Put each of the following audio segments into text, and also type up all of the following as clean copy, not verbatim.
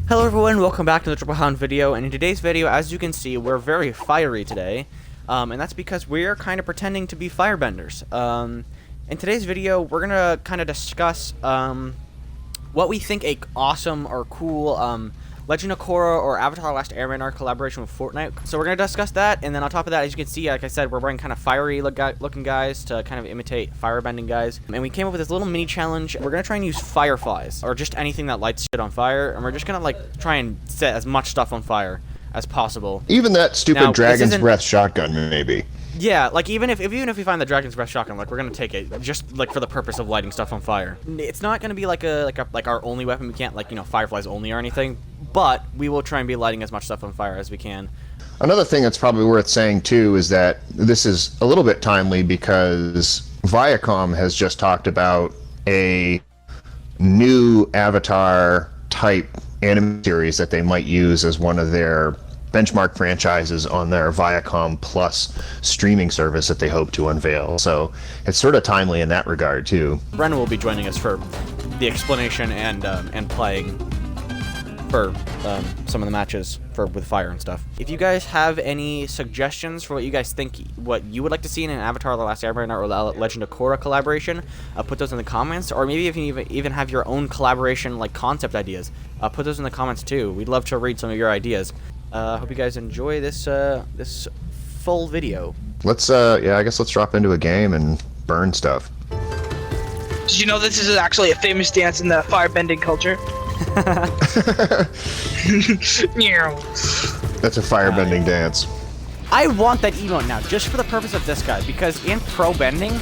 Hello everyone, welcome back to the Triple Hound video, and in today's video, as you can see, we're very fiery today, and that's because we're kind of pretending to be firebenders. In today's video, we're gonna kind of discuss, what we think a awesome or cool, Legend of Korra or Avatar: Last Airbender collaboration with Fortnite. So we're gonna discuss that, and then on top of that, as you can see, like I said, we're wearing kind of fiery looking guys to kind of imitate firebending guys. And we came up with this little mini challenge. We're gonna try and use fireflies, or just anything that lights shit on fire, and we're just gonna like try and set as much stuff on fire as possible. Even that stupid Dragon's Breath shotgun, maybe. Yeah, like even if we find the Dragon's Breath shotgun, like we're gonna take it just like for the purpose of lighting stuff on fire. It's not gonna be like our only weapon. We can't, like, you know, fireflies only or anything, but we will try and be lighting as much stuff on fire as we can. Another thing that's probably worth saying too is that this is a little bit timely because Viacom has just talked about a new Avatar type anime series that they might use as one of their benchmark franchises on their Viacom Plus streaming service that they hope to unveil. So it's sort of timely in that regard too. Brennan will be joining us for the explanation and playing for some of the matches with fire and stuff. If you guys have any suggestions for what you guys think, what you would like to see in an Avatar: The Last Airbender or Legend of Korra collaboration, put those in the comments. Or maybe if you even have your own collaboration like concept ideas, put those in the comments too. We'd love to read some of your ideas. Hope you guys enjoy this this full video. Let's yeah, I guess let's drop into a game and burn stuff. Did you know this is actually a famous dance in the firebending culture? That's a firebending dance. I want that emote now, just for the purpose of this guy, because in pro bending.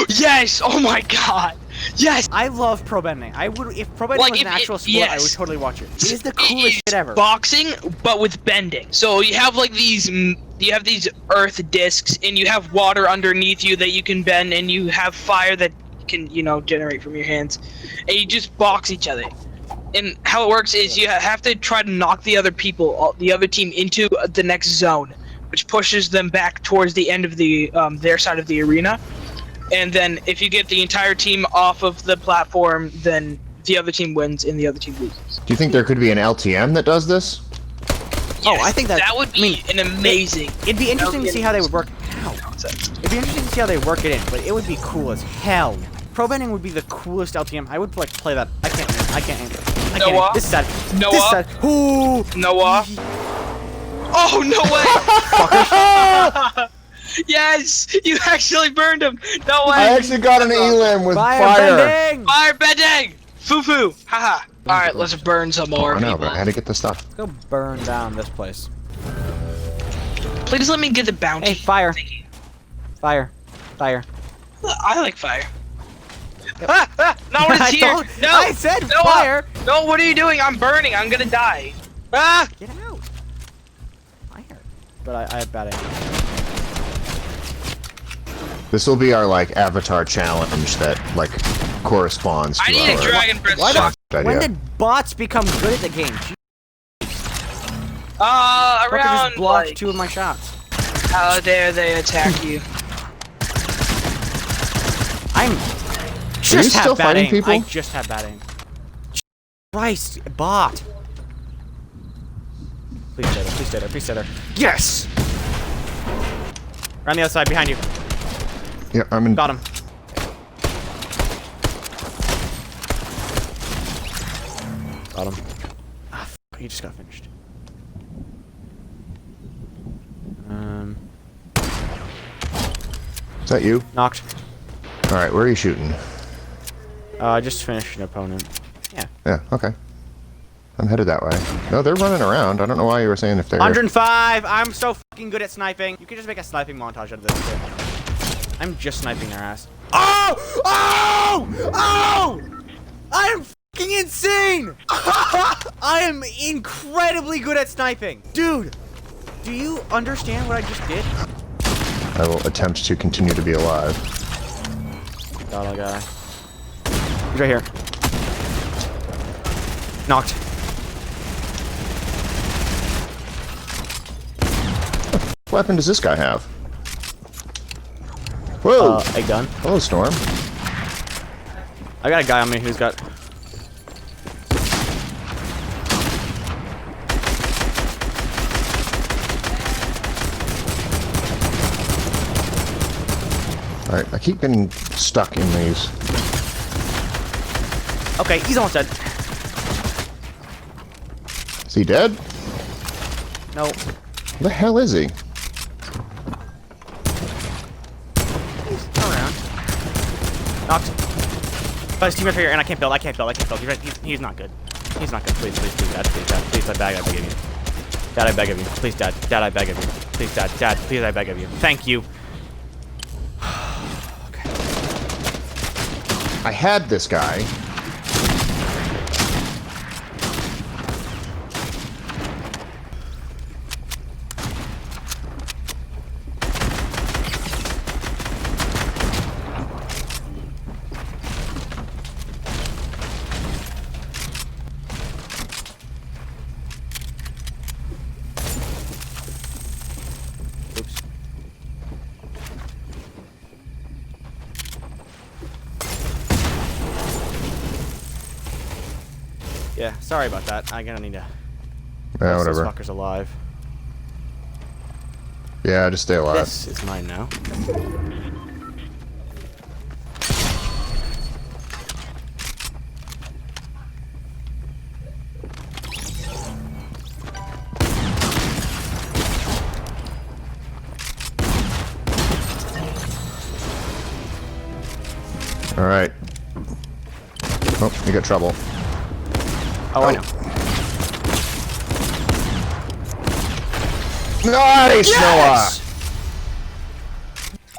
Yes! Oh my god! Yes! I love pro bending. I would, if pro bending was an actual sport, I would totally watch it. It is the coolest shit ever. Boxing, but with bending. So you have like these, earth discs, and you have water underneath you that you can bend, and you have fire that can, you know, generate from your hands, and you just box each other. And how it works is you have to try to knock the other team into the next zone, which pushes them back towards the end of the their side of the arena. And then if you get the entire team off of the platform, then the other team wins and the other team loses. Do you think there could be an LTM that does this? Yes, oh, I think that would be an amazing. It'd be interesting to see how they would work. It'd be interesting to see how they work it in, but it would be cool as hell. Pro bending would be the coolest LTM. I would like play that. I can't. Noah. This is sad. Noah. This is sad. Ooh. Noah. Oh no way! Yes, you actually burned him. No way. I actually got an elim with fire. Firebending. Foo. Haha. All right, let's burn some more. I know, but I had to get the stuff. Let's go burn down this place. Please let me get the bounty. Hey, fire. Thingy. Fire. I like fire. No one is here. No. I said Noah. fire. No, what are you doing? I'm burning. I'm gonna die. Ah! Get out. Fire. But I have bad aim. This will be our like Avatar challenge that like corresponds to I need our a dragon breath shot. idea. When did bots become good at the game? Around just blocked like, 2 of my shots. how dare they attack you? I'm Are you still fighting people? I just had bad aim. Christ, bot. Please stay there. Yes! Around the other side, behind you. Yeah, I'm in. Got him. Ah, f he just got finished. Is that you? Knocked. All right, where are you shooting? I just finished an opponent. Yeah. Yeah, okay. I'm headed that way. No, they're running around. I don't know why you were saying if they're... 105! I'm so fucking good at sniping. You could just make a sniping montage out of this shit. I'm just sniping their ass. Oh! I am fucking insane! I am incredibly good at sniping. Dude, do you understand what I just did? I will attempt to continue to be alive. Got a guy. He's right here. Knocked. What weapon does this guy have? Whoa! A gun. Hello, Storm. I got a guy on me who's got Alright, I keep getting stuck in these. Okay, he's almost dead. Is he dead? No. Where the hell is he? He's around. Knocked. But his teammates are here, and I can't build. He's not good. He's not good. Please, Dad. Please, I beg of you. Dad, I beg of you. Please, Dad. Dad, I beg of you. Please, Dad. Dad, please, I beg of you. Thank you. Okay. I had this guy. Oops. Yeah, sorry about that. I'm gonna need to. Yeah, This whatever. fucker's alive. Yeah, just stay alive. This is mine now. Alright. Oh, you got trouble. Oh, I know. Nice, Yes!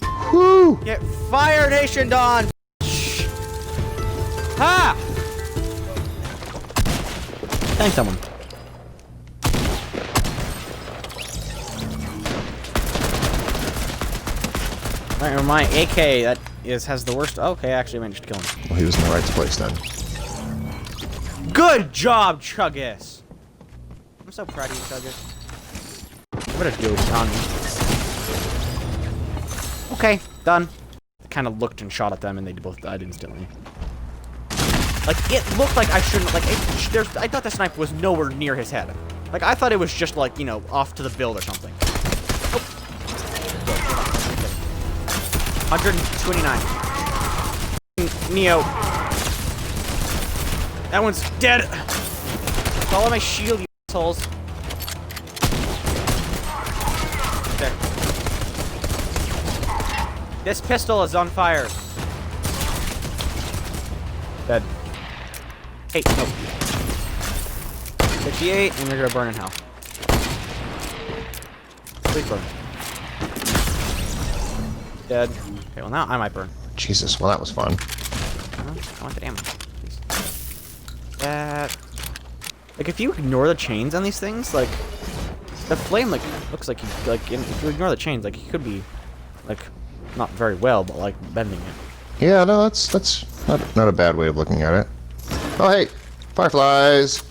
Noah! Woo! Get Fire Nation on! Ha! Thanks, someone. Alright, my AK that has the worst. Okay, I actually managed to kill him. Well, he was in the right place then. Good job, Chuggus! I'm so proud of you, Chuggus. What a dope on me. Okay, done. I kind of looked and shot at them, and they both died instantly. Like, it looked like I shouldn't. Like, I thought the sniper was nowhere near his head. Like, I thought it was just like, you know, off to the build or something. Oh. 129. Neo. That one's dead. Follow my shield, you assholes. There. This pistol is on fire. Dead. Hey, no. 68, and we're gonna burn in hell. Please burn. Dead. Okay, well now I might burn. Jesus, well that was fun. I want the ammo. Please. That. Like, if you ignore the chains on these things, like, the flame, like, looks like, if you ignore the chains, like, he could be, like, not very well, but, like, bending it. Yeah, no, that's not a bad way of looking at it. Oh, hey, fireflies.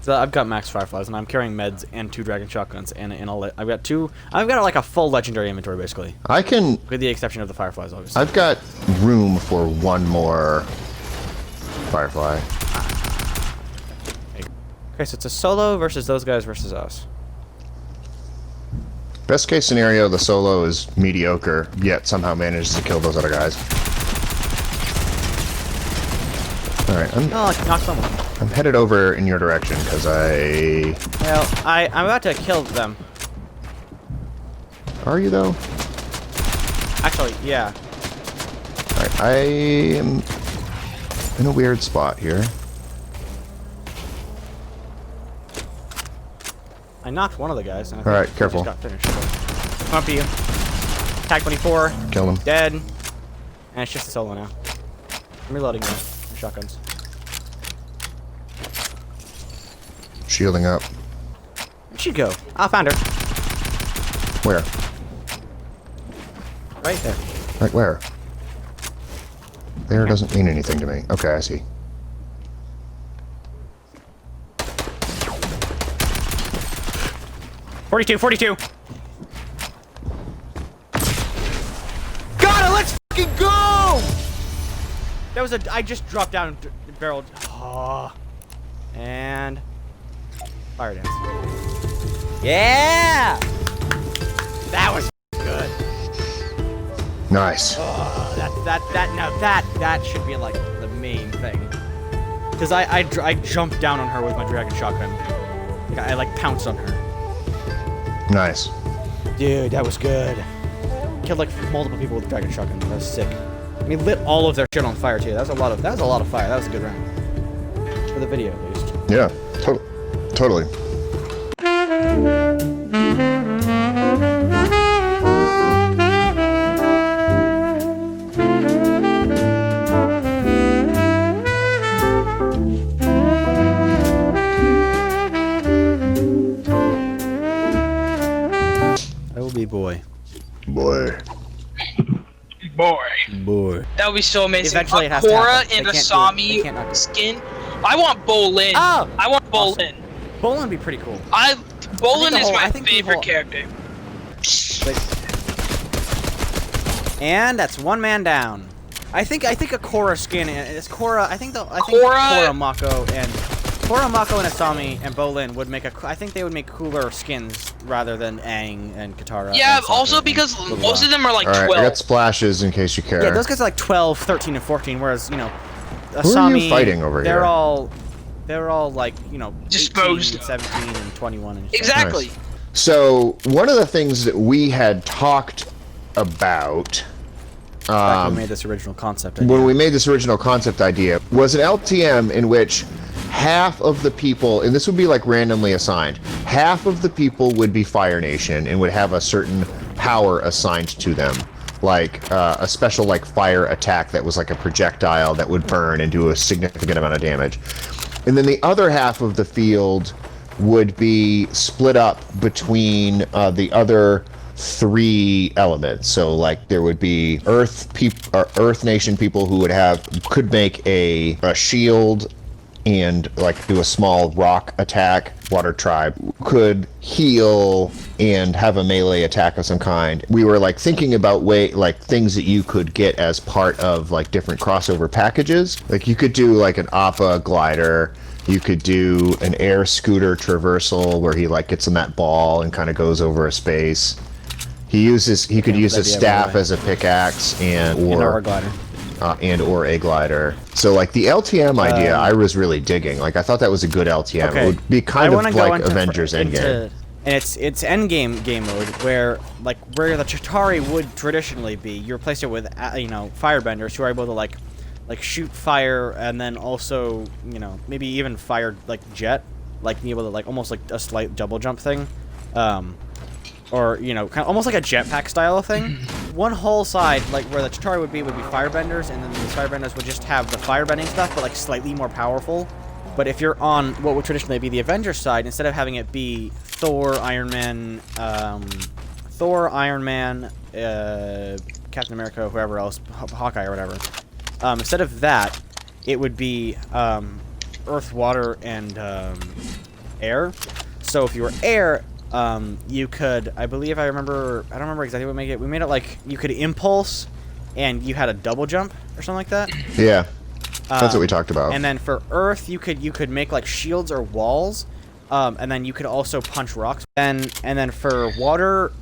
So I've got max fireflies, and I'm carrying meds and 2 dragon shotguns, and I've got like a full legendary inventory, basically. I can. With the exception of the fireflies, obviously. I've got room for one more firefly. Okay, so it's a solo versus those guys versus us. Best case scenario, the solo is mediocre, yet somehow manages to kill those other guys. Alright, Oh, knock someone. I'm headed over in your direction, because Well, I'm about to kill them. Are you, though? Actually, yeah. Alright, I am in a weird spot here. I knocked one of the guys. And I Alright, think he careful. just got finished. Come up to you. Tag 24. Kill him. Dead. And it's just a solo now. I'm reloading now. Shotguns. Shielding up. Where'd she go? I found her. Where? Right there. Right where? There doesn't mean anything to me. Okay, I see. .42. Got it! Let's fucking go! That was I just dropped down and barreled. Oh. And fire dance. Yeah! That was good. Nice. Oh. that should be like the main thing. Because I jumped down on her with my dragon shotgun. Like, I like pounced on her. Nice. Dude, that was good. Killed like multiple people with the dragon shotgun. That was sick. And he lit all of their shit on fire too. That was a lot of fire. That was a good round. For the video at least. Yeah, totally. I will be boy. Boy. That would be so amazing. Eventually it has Korra to happen. and They Asami can't skin. I want Bolin. Oh! I want Bolin. Bolin would be pretty cool. Bolin is my favorite character. And that's one man down. I think a Korra skin is Korra. I think Korra, Mako, and Asami and Bolin would make I think they would make cooler skins rather than Aang and Katara. Yeah, and also because most of them are like All right, 12. I got splashes in case you care. Yeah, those guys are like 12, 13, and 14. Whereas Asami, Who are you fighting over they're here? They're all like Disposed. 18, 17, and 21. And shit. Exactly. Nice. So one of the things that we had talked about Back when we made this original concept. when we made this original concept idea was an LTM in which half of the people, and this would be like randomly assigned, half of the people would be Fire Nation and would have a certain power assigned to them, like a special like fire attack that was like a projectile that would burn and do a significant amount of damage. And then the other half of the field would be split up between the other 3 elements. So like there would be Earth Nation people who could make a shield and like do a small rock attack. Water tribe could heal and have a melee attack of some kind. We were like thinking about things that you could get as part of like different crossover packages. Like you could do like an Appa glider. You could do an air scooter traversal where he like gets in that ball and kind of goes over a space. He could use his staff as a pickaxe or a glider. So like the LTM idea, I was really digging. Like I thought that was a good LTM. Okay. It would be kind of like Avengers Endgame. And it's Endgame game mode where the Chitauri would traditionally be. You replace it with Firebenders who are able to like shoot fire and then also maybe even fire like jet, like be able to like almost like a slight double jump thing. Or kind of almost like a jetpack style thing. One whole side, like where the Chitauri would be Firebenders, and then these Firebenders would just have the firebending stuff, but like slightly more powerful. But if you're on what would traditionally be the Avengers side, instead of having it be Thor, Iron Man, Captain America, whoever else, Hawkeye or whatever, instead of that, it would be Earth, Water, and Air. So if you were Air, you could, I don't remember exactly what we made it like you could impulse and you had a double jump or something like that. Yeah, that's what we talked about. And then for Earth, you could make like shields or walls, and then you could also punch rocks. And then for Water,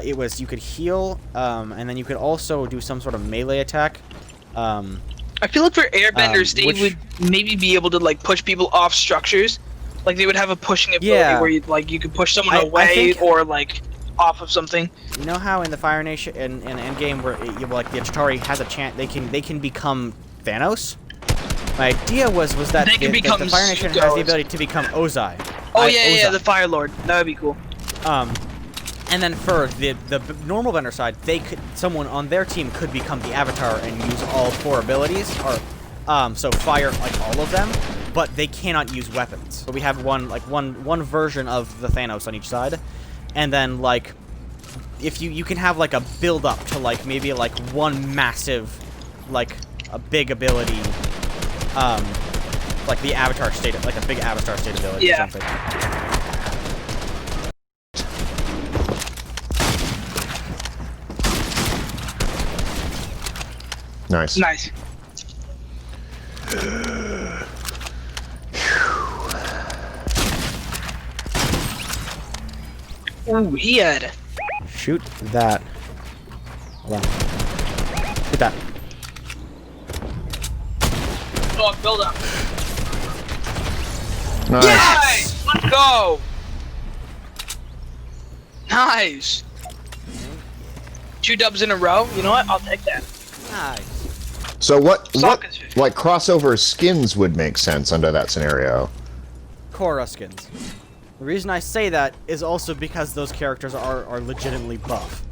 you could heal, and then you could also do some sort of melee attack. I feel like for airbenders, they would maybe be able to like push people off structures. Like they would have a pushing ability where you could push someone away or like off of something. You know how in the Fire Nation in Endgame where the Chitauri has a chance they can become Thanos? My idea was that the Fire Nation has the ability to become Ozai. Oh yeah, the Fire Lord. That would be cool. And then for the normal vendor side, someone on their team could become the Avatar and use all 4 abilities, or so fire like all of them, but they cannot use weapons. So we have one version of the Thanos on each side, and then like if you can have like a build up to like maybe like one massive like a big ability, like the Avatar state, like a big Avatar state ability or something. Nice. Ooh, he had. Shoot that. Hold on. Shoot that. Oh, build up. Nice. Nice! Let's go! Nice! 2 dubs in a row? You know what? I'll take that. Nice. So what Sokka's fish. like crossover skins would make sense under that scenario? Korra skins. The reason I say that is also because those characters are legitimately buff.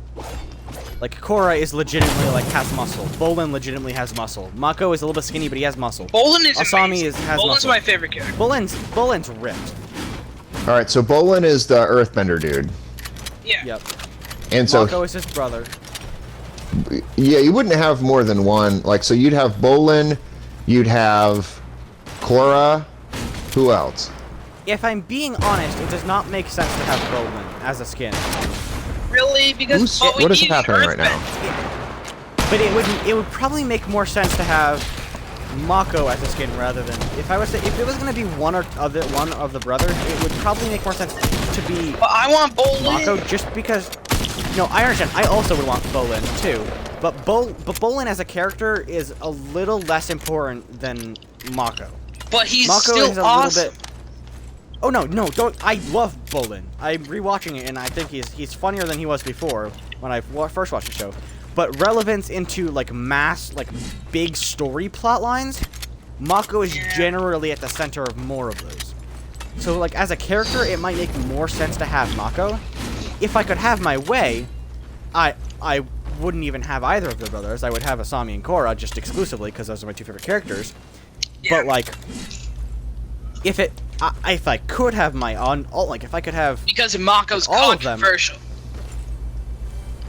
Like, Korra is legitimately, like, has muscle. Bolin legitimately has muscle. Mako is a little bit skinny, but he has muscle. Bolin is Asami amazing. has Bolin's muscle. my favorite character. Bolin's ripped. Alright, so Bolin is the Earthbender dude. Yeah. Yep. And so, Mako is his brother. yeah, you wouldn't have more than one. Like, so you'd have Bolin, you'd have Korra. Who else? If I'm being honest, it does not make sense to have Bolin as a skin. Really? Because What is happening right now? But it would probably make more sense to have Mako as a skin rather than if it was gonna be one of the brothers, it would probably make more sense to be But I want Bolin. Mako just because. No, I understand. I also would want Bolin too, but Bolin as a character is a little less important than Mako. But he's Mako still is a awesome. little bit. Oh no, don't! I love Bolin. I'm rewatching it, and I think he's funnier than he was before when I first watched the show. But relevance into like big story plot lines, Mako is generally at the center of more of those. So like as a character, it might make more sense to have Mako. If I could have my way, I wouldn't even have either of the brothers. I would have Asami and Korra just exclusively because those are my 2 favorite characters. Yeah. But like, if I could have my own, like if I could have Because Mako's all of them. controversial.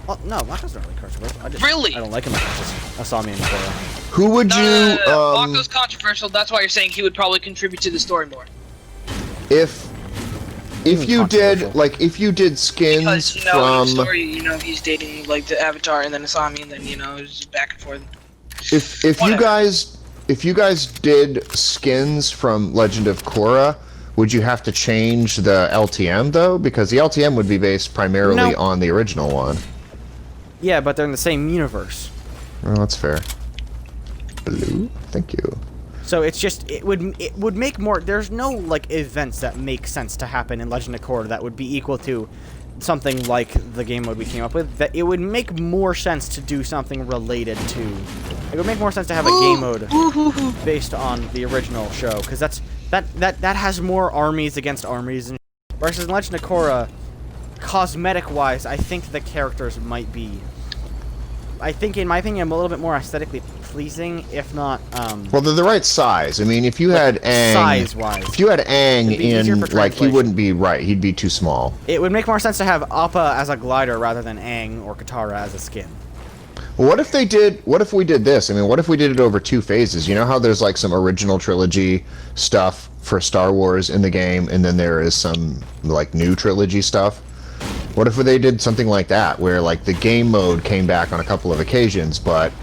Well, no, Mako's not really controversial. Really? I don't like him as much as Asami and Korra. Who would you Mako's controversial. That's why you're saying he would probably contribute to the story more. if you did Controversial. like if you did skins Because in the from story, he's dating like the Avatar and then Asami, and then it's back and forth. if Whatever. if you guys did skins from Legend of Korra, would you have to change the LTM though? Because the LTM would be based primarily No. on the original one. Yeah, but they're in the same universe. Well, that's fair. Blue, thank you. So it's just it would make more. There's no like events that make sense to happen in Legend of Korra that would be equal to something like the game mode we came up with. That it would make more sense to do something related to. It would make more sense to have a game mode based on the original show because that has more armies against armies. And versus in Legend of Korra, cosmetic-wise, I think the characters might be. I think, in my opinion, a little bit more aesthetically pleasing, if not. Well, they're the right size. I mean, if you had Aang, size-wise. if you had Aang It'd be easier in, for like, he translation. wouldn't be right. He'd be too small. It would make more sense to have Appa as a glider rather than Aang or Katara as a skin. Well, what if we did this? I mean, what if we did it over 2 phases? You know how there's like some original trilogy stuff for Star Wars in the game, and then there is some like new trilogy stuff? What if they did something like that, where like the game mode came back on a couple of occasions, but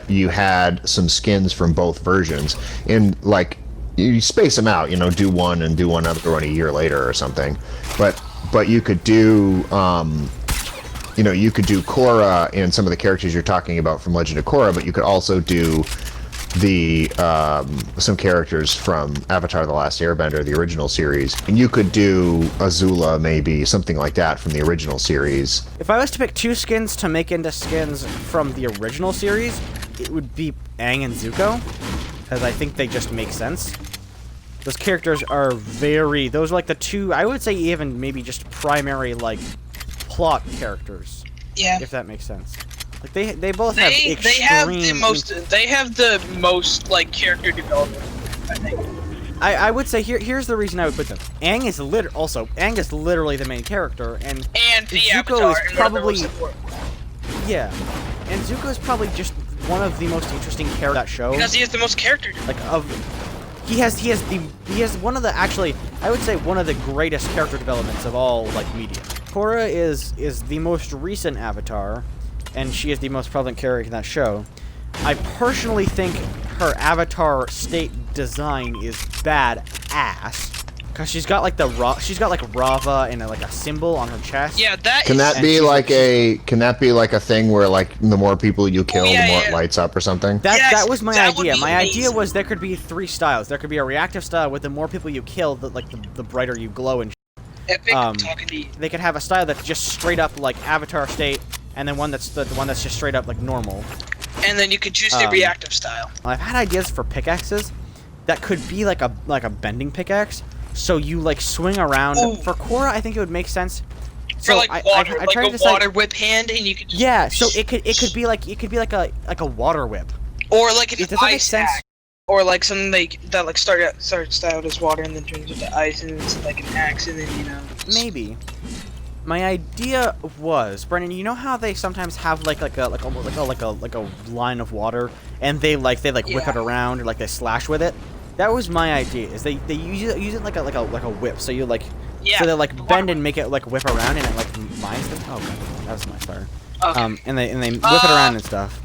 you had some skins from both versions, and like you space them out, do one and do another one a year later or something. But you could do you could do Korra and some of the characters you're talking about from Legend of Korra, but you could also do the some characters from Avatar: The Last Airbender, the original series, and you could do Azula, maybe something like that from the original series. If I was to pick 2 skins to make into skins from the original series, it would be Aang and Zuko, because I think they just make sense. Those characters are those are like the 2, I would say even maybe just primary, like, plot characters. Yeah. If that makes sense. Like, they both have They extreme... have the most like character development, I think. I would say here's the reason I would put them. Aang is literally the main character, and The Zuko Avatar is and probably support. yeah, and Zuko is probably just one of the most interesting characters of that show. Because he has the most character development. Like he has one of the actually I would say one of the greatest character developments of all like media. Korra is the most recent Avatar, and she is the most prevalent character in that show. I personally think her Avatar state design is badass. Cause she's got like Rava and like a symbol on her chest. Yeah, that Can is- that be like a thing where like the more people you kill, the more it lights up or something? That was my that would idea. be My idea amazing. was there could be 3 styles. There could be a reactive style with the more people you kill, the brighter you glow and. Epic talking to you. They could have a style that's just straight up like Avatar state, and then one that's the one that's just straight up like normal. And then you could choose the reactive style. I've had ideas for pickaxes that could be like a bending pickaxe. So you like swing around. Ooh. For Korra, I think it would make sense. For So like water, I like tried to a decide- water whip hand, and you could just, Yeah, so it could be like a water whip. or like an Does that make ice sense? axe, or like something that like starts out as water and then turns into ice, and it's like an axe, and then Maybe. My idea was, Brennan, you know how they sometimes have like a line of water, and they whip it around or like they slash with it. That was my idea. Is they use it like a whip. So you like so they like bend and make it like whip around and it like mines them. Oh god, that was my fire. Okay. And they whip it around and stuff.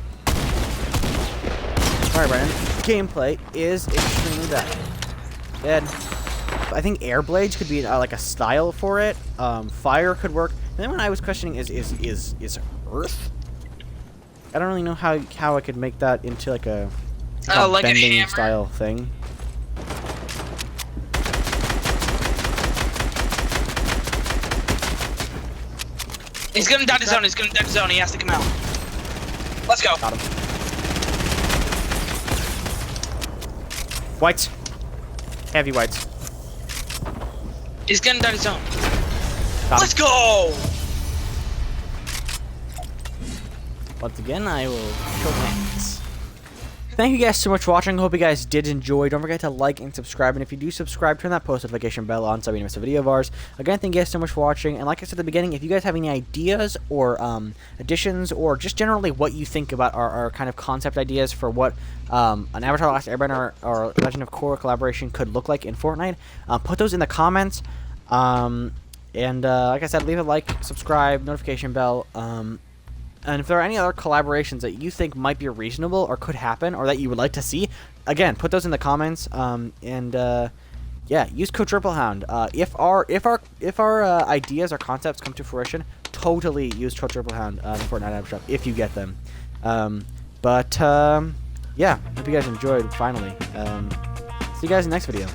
Sorry, Brennan. Gameplay is extremely bad. Dead. I think air blades could be like a style for it. Fire could work. And then when I was questioning is earth. I don't really know how I could make that into like a like a bending hammer? style thing. He's gonna down his zone. He's gonna down his zone. He has to come out. Let's go. Got him. Whites. Heavy whites. He's gonna down his zone. Got Let's him. go. Once again, I will show hands. Thank you guys so much for watching. Hope you guys did enjoy. Don't forget to like and subscribe. And if you do subscribe, turn that post notification bell on so you don't miss a video of ours. Again, thank you guys so much for watching. And like I said at the beginning, if you guys have any ideas or additions or just generally what you think about our kind of concept ideas for what an Avatar: Last Airbender or Legend of Korra collaboration could look like in Fortnite, put those in the comments. Like I said, leave a like, subscribe, notification bell. And if there are any other collaborations that you think might be reasonable or could happen or that you would like to see, again, put those in the comments. Yeah, use code TripleHound. If our ideas or concepts come to fruition, totally use code TripleHound in Fortnite App Shop if you get them. Yeah, hope you guys enjoyed. Finally, see you guys in the next video.